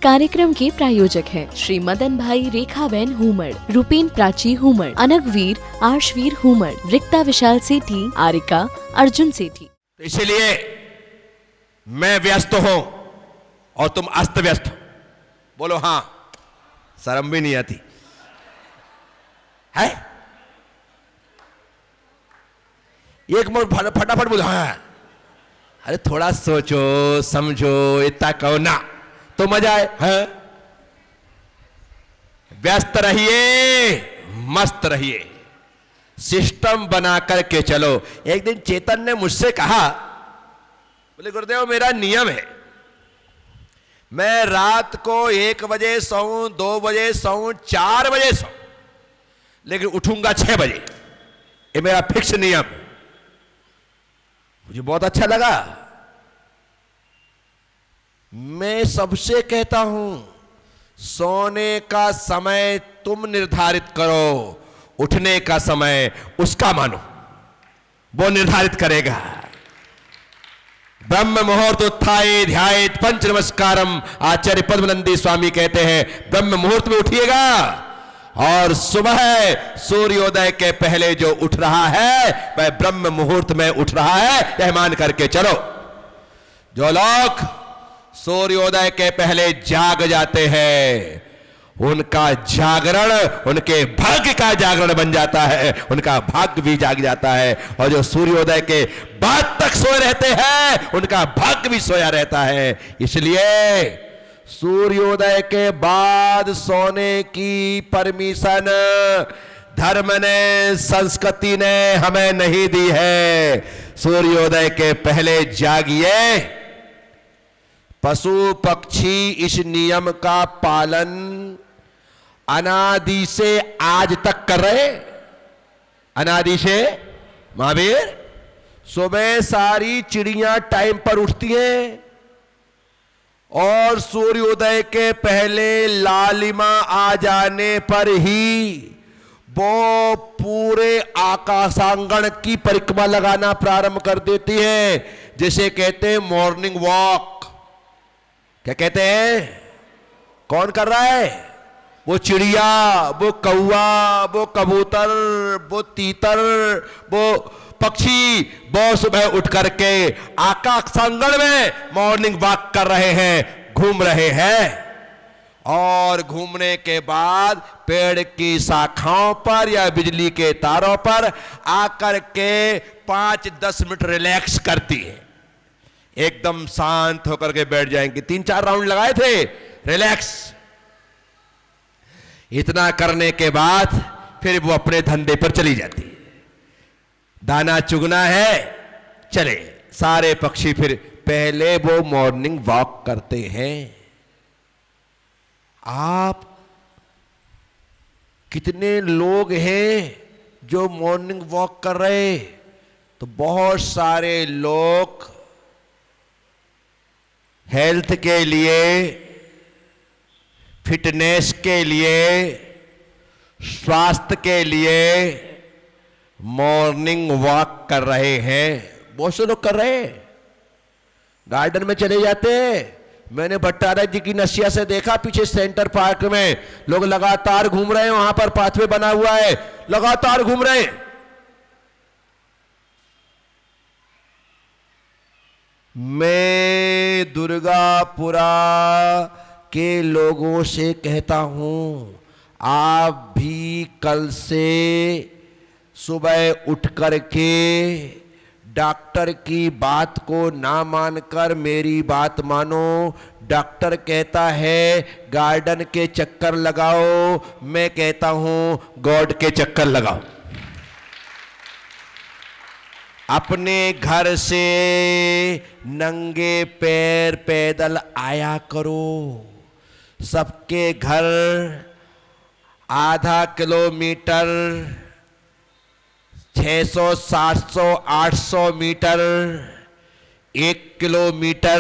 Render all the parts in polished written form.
कार्यक्रम के प्रायोजक हैं श्री मदन भाई रेखाबेन हुमड़, रूपेन प्राची हुमड़, अनगवीर आर्शवीर हुमड़, रिक्ता विशाल सेठी, आरिका अर्जुन सेठी। तो इसलिए मैं व्यस्त हूं और तुम अस्त व्यस्त हो। बोलो हाँ, शर्म भी नहीं आती है? एक मिनट फटाफट बोलो हाँ। अरे थोड़ा सोचो समझो, इतना कहो ना तो मजा आए। हाँ? व्यस्त रहिए, मस्त रहिए, सिस्टम बना करके चलो। एक दिन चेतन ने मुझसे कहा, बोले गुरुदेव मेरा नियम है, मैं रात को 1 बजे सोऊं, 2 बजे सोऊं, 4 बजे सोऊं, लेकिन उठूंगा 6 बजे। ये मेरा फिक्स नियम। मुझे बहुत अच्छा लगा। मैं सबसे कहता हूं, सोने का समय तुम निर्धारित करो, उठने का समय उसका मानो, वो निर्धारित करेगा। ब्रह्म मुहूर्त उत्थाय ध्यायेत पंच नमस्कारम, आचार्य पद्मनंदी स्वामी कहते हैं ब्रह्म मुहूर्त में उठिएगा और सुबह सूर्योदय के पहले जो उठ रहा है वह ब्रह्म मुहूर्त में उठ रहा है, यह मान करके चलो। जो लोग सूर्योदय के पहले जाग जाते हैं उनका जागरण उनके भाग्य का जागरण बन जाता है, उनका भाग्य भी जाग जाता है। और जो सूर्योदय के बाद तक सोए रहते हैं उनका भाग्य भी सोया रहता है। इसलिए सूर्योदय के बाद सोने की परमिशन धर्म ने, संस्कृति ने हमें नहीं दी है। सूर्योदय के पहले जागिए। पशु पक्षी इस नियम का पालन अनादि से आज तक कर रहे। अनादि से महावीर, सुबह सारी चिड़ियां टाइम पर उठती हैं और सूर्योदय के पहले लालिमा आ जाने पर ही वो पूरे आकाशांगण की परिक्रमा लगाना प्रारंभ कर देती है, जिसे कहते हैं मॉर्निंग वॉक। क्या कहते हैं? कौन कर रहा है? वो चिड़िया, वो कौवा, वो कबूतर, वो तीतर, वो पक्षी, वो सुबह उठ करके आकाशांगण में मॉर्निंग वॉक कर रहे हैं, घूम रहे हैं। और घूमने के बाद पेड़ की शाखाओं पर या बिजली के तारों पर आकर के 5-10 मिनट रिलैक्स करती है, एकदम शांत होकर के बैठ जाएंगे। 3-4 राउंड लगाए थे, रिलैक्स। इतना करने के बाद फिर वो अपने धंधे पर चली जाती है। दाना चुगना है, चले सारे पक्षी फिर पहले वो मॉर्निंग वॉक करते हैं। आप कितने लोग हैं जो मॉर्निंग वॉक कर रहे? तो बहुत सारे लोग हेल्थ के लिए, फिटनेस के लिए, स्वास्थ्य के लिए मॉर्निंग वॉक कर रहे हैं। बहुत से लोग कर रहे हैं, गार्डन में चले जाते हैं। मैंने भट्टारा जी की नसिया से देखा, पीछे सेंटर पार्क में लोग लगातार घूम रहे हैं, वहां पर पाथवे बना हुआ है, लगातार घूम रहे हैं। मैं दुर्गापुरा के लोगों से कहता हूं, आप भी कल से सुबह उठ करके डॉक्टर की बात को ना मानकर मेरी बात मानो। डॉक्टर कहता है गार्डन के चक्कर लगाओ, मैं कहता हूं गॉड के चक्कर लगाओ। अपने घर से नंगे पैर पैदल आया करो। सबके घर आधा किलोमीटर, 600, 700, 800 मीटर, 1 किलोमीटर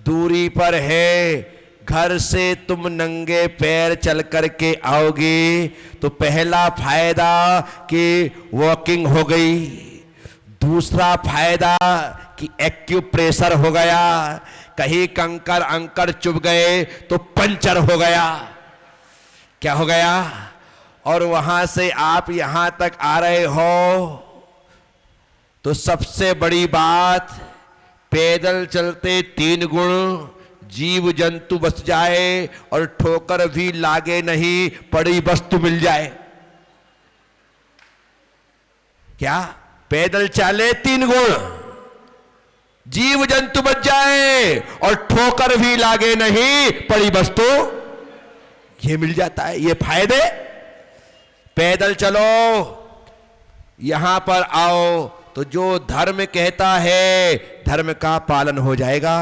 दूरी पर है। घर से तुम नंगे पैर चल करके आओगे तो पहला फायदा कि वॉकिंग हो गई, दूसरा फायदा कि एक्यूप्रेशर हो गया, कहीं कंकर अंकर चुभ गए तो पंचर हो गया। क्या हो गया? और वहां से आप यहां तक आ रहे हो तो सबसे बड़ी बात, पैदल चलते 3 गुण, जीव जंतु बच जाए और ठोकर भी लागे नहीं, पड़ी वस्तु मिल जाए। क्या? पैदल चले 3 गुण, जीव जंतु बच जाए और ठोकर भी लागे नहीं, पड़ी वस्तु ये मिल जाता है। ये फायदे। पैदल चलो, यहां पर आओ तो जो धर्म कहता है धर्म का पालन हो जाएगा।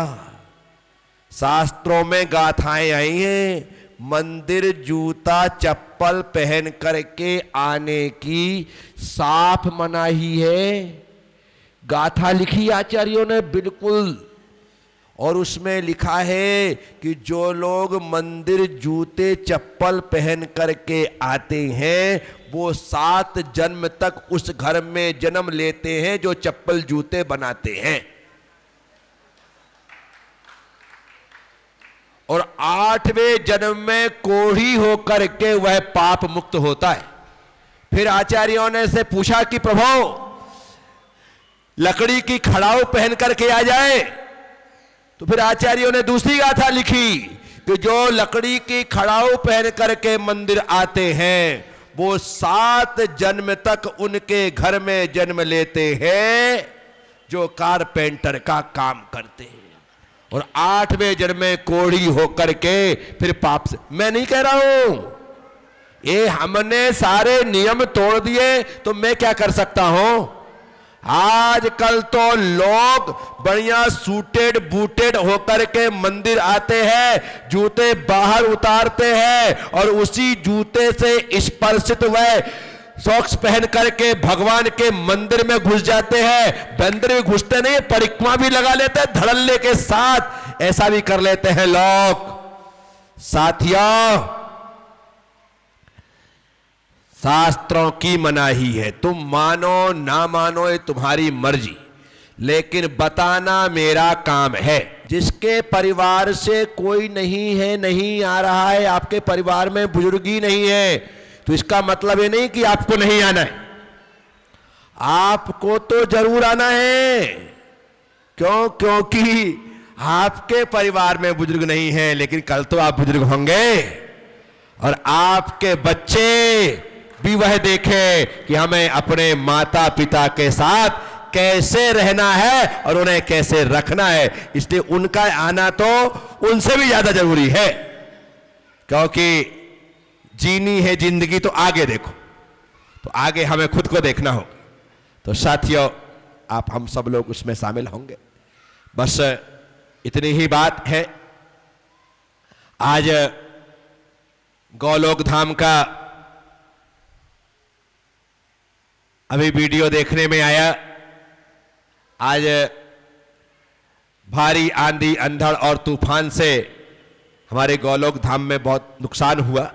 शास्त्रों में गाथाएं आई हैं, मंदिर जूता चप्पल पहन करके आने की साफ मनाही है। गाथा लिखी आचार्यों ने बिल्कुल, और उसमें लिखा है कि जो लोग मंदिर जूते चप्पल पहन करके आते हैं वो 7 जन्म तक उस घर में जन्म लेते हैं जो चप्पल जूते बनाते हैं, और 8वें जन्म में कोढ़ी होकर के वह पाप मुक्त होता है। फिर आचार्यों ने से पूछा कि प्रभु लकड़ी की खड़ाऊ पहन करके आ जाए, तो फिर आचार्यों ने दूसरी गाथा लिखी कि जो लकड़ी की खड़ाऊ पहन करके मंदिर आते हैं वो 7 जन्म तक उनके घर में जन्म लेते हैं जो कारपेंटर का काम करते हैं, और 8वें जन्म में कोढ़ी होकर के फिर पाप से। मैं नहीं कह रहा हूं, ये हमने सारे नियम तोड़ दिए तो मैं क्या कर सकता हूं। आजकल तो लोग बढ़िया सूटेड बूटेड होकर के मंदिर आते हैं, जूते बाहर उतारते हैं और उसी जूते से स्पर्शित वह सॉक्स पहन करके भगवान के मंदिर में घुस जाते हैं। मंदिर में घुसते नहीं, परिक्रमा भी लगा लेते हैं धड़ल्ले के साथ, ऐसा भी कर लेते हैं लोग। साथियों, शास्त्रों की मनाही है, तुम मानो ना मानो ये तुम्हारी मर्जी, लेकिन बताना मेरा काम है। जिसके परिवार से कोई नहीं है, नहीं आ रहा है, आपके परिवार में बुजुर्गी नहीं है, तो इसका मतलब ये नहीं कि आपको नहीं आना है, आपको तो जरूर आना है। क्यों? क्योंकि आपके परिवार में बुजुर्ग नहीं है, लेकिन कल तो आप बुजुर्ग होंगे और आपके बच्चे भी वह देखे कि हमें अपने माता पिता के साथ कैसे रहना है और उन्हें कैसे रखना है। इसलिए उनका आना तो उनसे भी ज्यादा जरूरी है, क्योंकि जीनी है जिंदगी तो आगे देखो, तो आगे हमें खुद को देखना होगा। तो साथियों, आप हम सब लोग उसमें शामिल होंगे। बस इतनी ही बात है। आज गौलोक धाम का अभी वीडियो देखने में आया। आज भारी आंधी अंधड़ और तूफान से हमारे गौलोक धाम में बहुत नुकसान हुआ।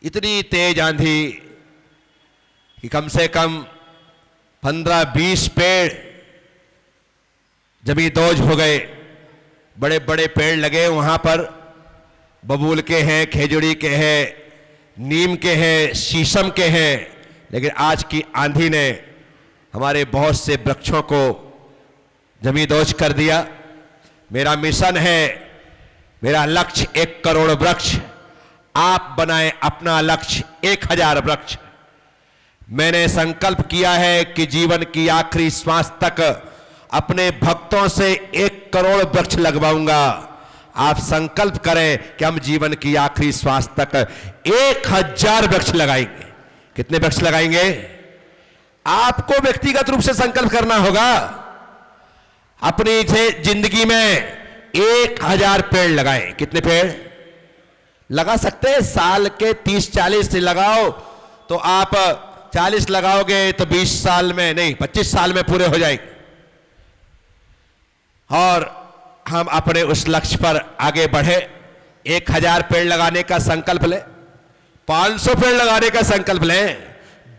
इतनी तेज आंधी कि कम से कम 15-20 पेड़ जमींदोज हो गए। बड़े बड़े पेड़ लगे वहां पर, बबूल के हैं, खेजड़ी के हैं, नीम के हैं, शीशम के हैं, लेकिन आज की आंधी ने हमारे बहुत से वृक्षों को जमींदोज कर दिया। मेरा मिशन है, मेरा लक्ष्य 1 करोड़ वृक्ष। आप बनाएं अपना लक्ष्य 1000 वृक्ष। मैंने संकल्प किया है कि जीवन की आखिरी श्वास तक अपने भक्तों से 1 करोड़ वृक्ष लगवाऊंगा। आप संकल्प करें कि हम जीवन की आखिरी श्वास तक 1000 वृक्ष लगाएंगे। कितने वृक्ष लगाएंगे? आपको व्यक्तिगत रूप से संकल्प करना होगा। अपनी जिंदगी में 1000 पेड़ लगाएं। कितने पेड़ लगा सकते हैं? साल के 30-40 से लगाओ तो आप 40 लगाओगे तो 20 साल में नहीं, 25 साल में पूरे हो जाएंगे। और हम अपने उस लक्ष्य पर आगे बढ़े। 1000 पेड़ लगाने का संकल्प लें, 500 पेड़ लगाने का संकल्प लें,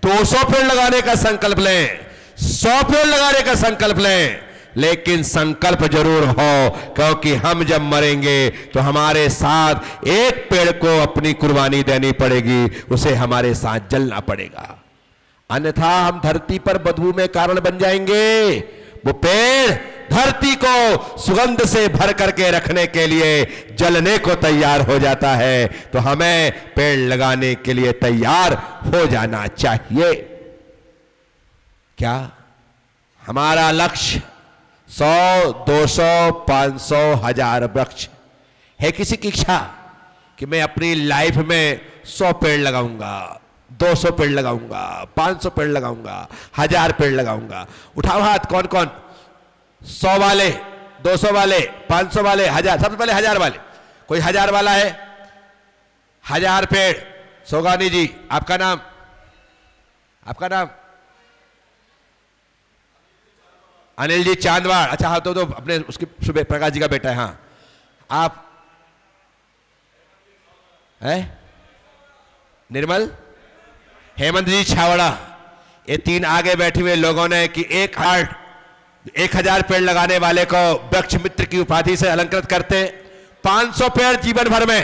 200 पेड़ लगाने का संकल्प लें, 100 पेड़ लगाने का संकल्प लें। लेकिन संकल्प जरूर हो, क्योंकि हम जब मरेंगे तो हमारे साथ एक पेड़ को अपनी कुर्बानी देनी पड़ेगी, उसे हमारे साथ जलना पड़ेगा, अन्यथा हम धरती पर बदबू में कारण बन जाएंगे। वो पेड़ धरती को सुगंध से भर करके रखने के लिए जलने को तैयार हो जाता है, तो हमें पेड़ लगाने के लिए तैयार हो जाना चाहिए। क्या हमारा लक्ष्य 100, 200, 500, 1000 वृक्ष है? किसी की इच्छा कि मैं अपनी लाइफ में 100 पेड़ लगाऊंगा, 200 पेड़ लगाऊंगा, 500 पेड़ लगाऊंगा, 1000 पेड़ लगाऊंगा? उठाओ हाथ, कौन कौन? 100 वाले, 200 वाले, 500 वाले, 1000। सबसे पहले 1000 वाले। कोई 1000 वाला है? 1000 पेड़। सोगानी जी, आपका नाम? आपका नाम? अनिल जी चांदवाड़। अच्छा हाँ, तो अपने उसके सुबह प्रकाश जी का बेटा है। हाँ, आप है? निर्मल, हेमंत जी छावड़ा। ये 3 आगे बैठे हुए लोगों ने कि 1000 पेड़ लगाने वाले को वृक्ष मित्र की उपाधि से अलंकृत करते। 500 पेड़ जीवन भर में,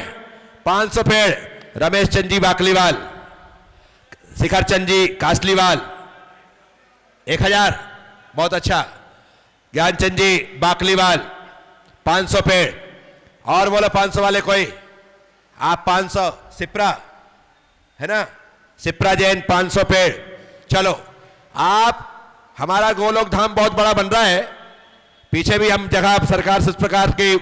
500 पेड़। रमेश चंद जी बाकलीवाल, शिखर चंद जी कासलीवाल। 1000, बहुत अच्छा। ज्ञानचंद जी बाकलीवाल, 500 पेड़। और बोलो 500 वाले कोई? आप 500। सिप्रा है ना, सिप्रा जैन 500 पेड़। चलो, आप, हमारा गोलोक धाम बहुत बड़ा बन रहा है, पीछे भी हम जगह सरकार से इस प्रकार की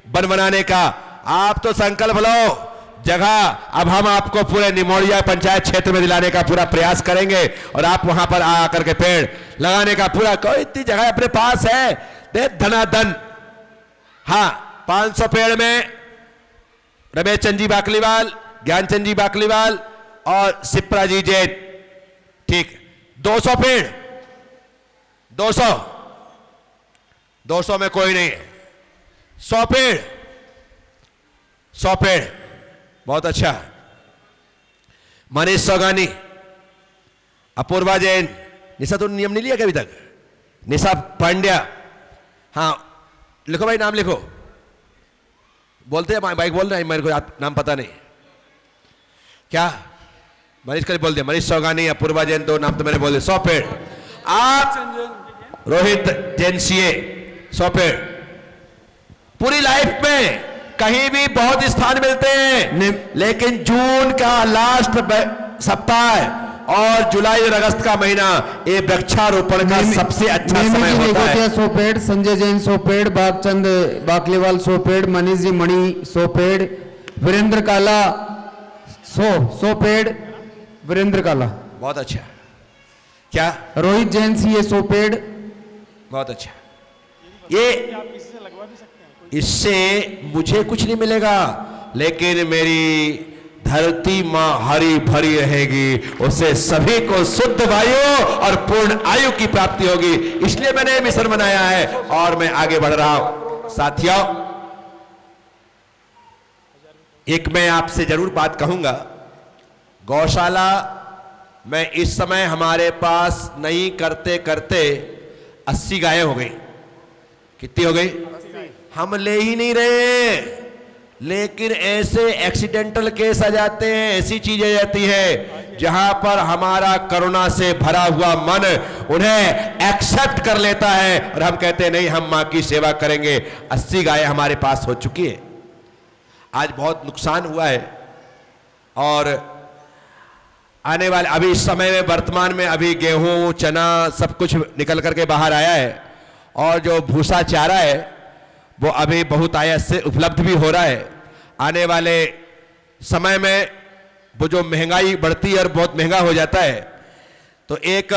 वन बनाने का, आप तो संकल्प लो जगह। अब हम आपको पूरे निमोड़िया पंचायत क्षेत्र में दिलाने का पूरा प्रयास करेंगे और आप वहां पर आकर के पेड़ लगाने का पूरा, कोई इतनी जगह अपने पास है, दे धनाधन। हाँ, 500 पेड़ में रमेश चंद जी बाकलीवाल, ज्ञानचंद जी बाकलीवाल और सिप्रा जी जैन। ठीक। 200 पेड़, 200 में कोई नहीं है। 100 पेड़, 100 पेड़, बहुत अच्छा। मनीष सोगानी, अपूर्वा जैन। निशा तो नियम नहीं लिया क्या अभी तक? निशा पांड्या। हाँ, लिखो भाई, नाम लिखो। बोलते हैं बाइक बोल रहे हैं, मेरे को नाम पता नहीं क्या। मनीष का बोल दिया, मनीष सोगानी, अपूर्वा जैन, 2 नाम तो मैंने बोल दिया। 100 पेड़। आप रोहित जैन सीए, 100 पेड़। पूरी लाइफ में कहीं भी बहुत स्थान मिलते हैं, लेकिन जून का लास्ट सप्ताह और जुलाई और अगस्त का महीना ये वृक्षारोपण का सबसे अच्छा समय होता है। 100 पेड़, संजय जैन 100 पेड़, बागचंद बाकलीवाल 100 पेड़, मनीष जी मणि 100 पेड़, वीरेंद्र काला 100 पेड़, वीरेंद्र काला। बहुत अच्छा। क्या? रोहित जैन सी 100 पेड़। बहुत अच्छा। ये इससे मुझे कुछ नहीं मिलेगा, लेकिन मेरी धरती मां हरी भरी रहेगी, उससे सभी को शुद्ध वायु और पूर्ण आयु की प्राप्ति होगी। इसलिए मैंने मिशन बनाया है और मैं आगे बढ़ रहा हूं। साथियों, एक मैं आपसे जरूर बात कहूंगा। गौशाला में इस समय हमारे पास नहीं करते करते 80 गायें हो गई। कितनी हो गई? हम ले ही नहीं रहे, लेकिन ऐसे एक्सीडेंटल केस आ जाते हैं, ऐसी चीजें आ जाती है जहां पर हमारा करुणा से भरा हुआ मन उन्हें एक्सेप्ट कर लेता है और हम कहते हैं नहीं, हम मां की सेवा करेंगे। 80 गायें हमारे पास हो चुकी है। आज बहुत नुकसान हुआ है और आने वाले अभी इस समय में वर्तमान में अभी गेहूं, चना सब कुछ निकल करके बाहर आया है और जो भूसा चारा है वो अभी बहुत आयात से उपलब्ध भी हो रहा है। आने वाले समय में वो जो महंगाई बढ़ती है और बहुत महंगा हो जाता है, तो एक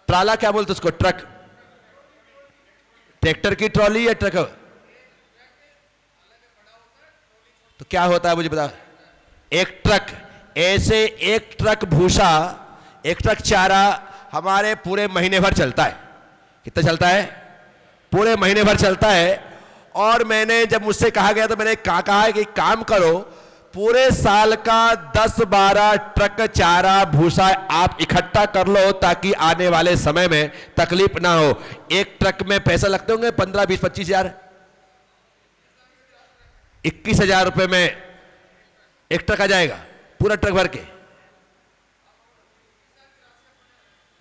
ट्राला, क्या बोलते उसको, ट्रक, ट्रैक्टर की ट्रॉली या ट्रक, तो क्या होता है मुझे बता। एक ट्रक, ऐसे एक ट्रक भूसा, एक ट्रक चारा हमारे पूरे महीने भर चलता है। कितना चलता है? पूरे महीने भर चलता है। और मैंने जब मुझसे कहा गया तो मैंने कहा है कि काम करो, पूरे साल का 10-12 ट्रक चारा भूसा आप इकट्ठा कर लो ताकि आने वाले समय में तकलीफ ना हो। एक ट्रक में पैसा लगते होंगे 15, 20, 25 हजार, 21,000 रुपए में एक ट्रक आ जाएगा, पूरा ट्रक भर के।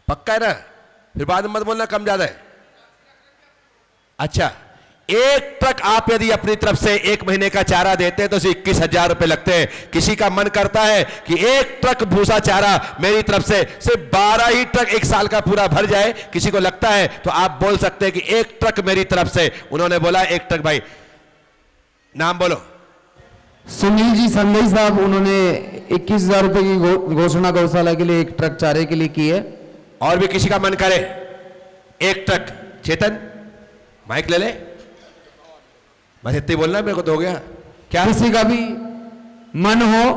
पक्का है ना? फिर बाद में मत बोलना कम ज्यादा है। अच्छा, एक ट्रक आप यदि अपनी तरफ से एक महीने का चारा देते हैं तो उसे 21,000 रुपए लगते हैं। किसी का मन करता है कि एक ट्रक भूसा चारा मेरी तरफ से सिर्फ 12 ही ट्रक एक साल का पूरा भर जाए, किसी को लगता है तो आप बोल सकते हैं कि एक ट्रक मेरी तरफ से। उन्होंने बोला एक ट्रक। भाई नाम बोलो। सुनील जी संदेश साहब, उन्होंने 21,000 रुपए की घोषणा गौशाला के लिए एक ट्रक चारे के लिए की है। और भी किसी का मन करे एक ट्रक? चेतन माइक ले ले, बस इतनी बोलना, मेरे को तो हो गया। क्या किसी का भी मन हो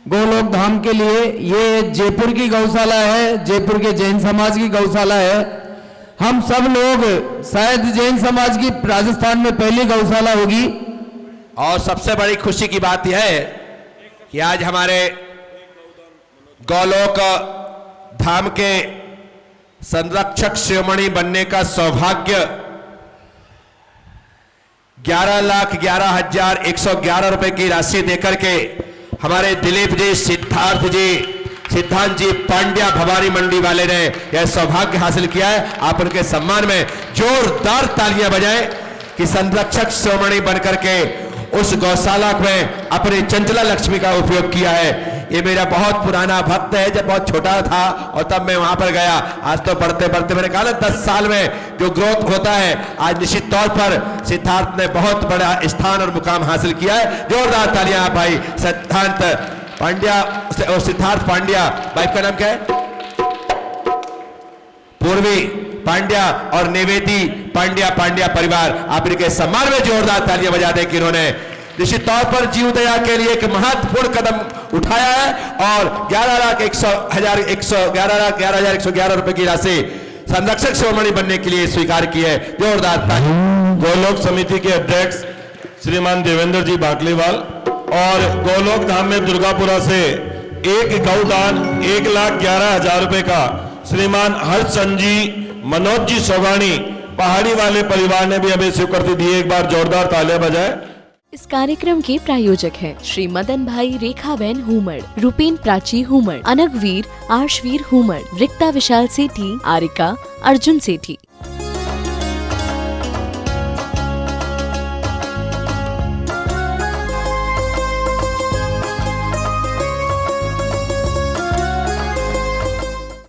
गोलोक धाम के लिए, ये जयपुर की गौशाला है, जयपुर के जैन समाज की गौशाला है। हम सब लोग, शायद जैन समाज की राजस्थान में पहली गौशाला होगी। और सबसे बड़ी खुशी की बात यह है कि आज हमारे गोलोक धाम के संरक्षक शिरोमणि बनने का सौभाग्य 11,11,111 रुपए की राशि देकर के हमारे दिलीप जी, सिद्धार्थ जी, सिद्धांत जी पांड्या भवानी मंडी वाले ने यह सौभाग्य हासिल किया है। आप उनके सम्मान में जोरदार तालियां बजाएं कि संरक्षक शिरोमणि बनकर के उस गौशाला में अपनी चंचला लक्ष्मी का उपयोग किया है। ये मेरा बहुत पुराना भक्त है, जब बहुत छोटा था और तब मैं वहां पर गया। आज तो बढ़ते बढ़ते मैंने कहा ना 10 साल में जो ग्रोथ होता है, आज निश्चित तौर पर सिद्धार्थ ने बहुत बड़ा स्थान और मुकाम हासिल किया है। जोरदार तालियां भाई सिद्धांत पांड्या और सिद्धार्थ पांड्या। वाइफ का नाम क्या है? पूर्वी पांड्या और निवेदी पांड्या, पांड्या परिवार। आप इनके सम्मान में जोरदार तालियां बजा दें कि इन्होंने निश्चित तौर पर जीवदया के लिए एक महत्वपूर्ण कदम उठाया है और 11,11,111 रुपए की राशि संरक्षक शिरोमणि बनने के लिए स्वीकार की है। जोरदार तालियां। गोलोक समिति के अध्यक्ष श्रीमान देवेंद्र जी बाकलीवाल और गोलोक धाम में दुर्गापुरा से एक गौदान 1,11,000 रुपए का श्रीमान हर्षचंद जी, मनोज जी सोगानी पहाड़ी वाले परिवार ने भी हमें स्वीकृति दी है। एक बार जोरदार तालियां बजाएं। इस कार्यक्रम के प्रायोजक हैं श्री मदन भाई रेखाबेन हुमड़, रूपेन प्राची हुमड़, अनगवीर आर्शवीर हुमड़, रिक्ता विशाल सेठी, आरिका अर्जुन सेठी।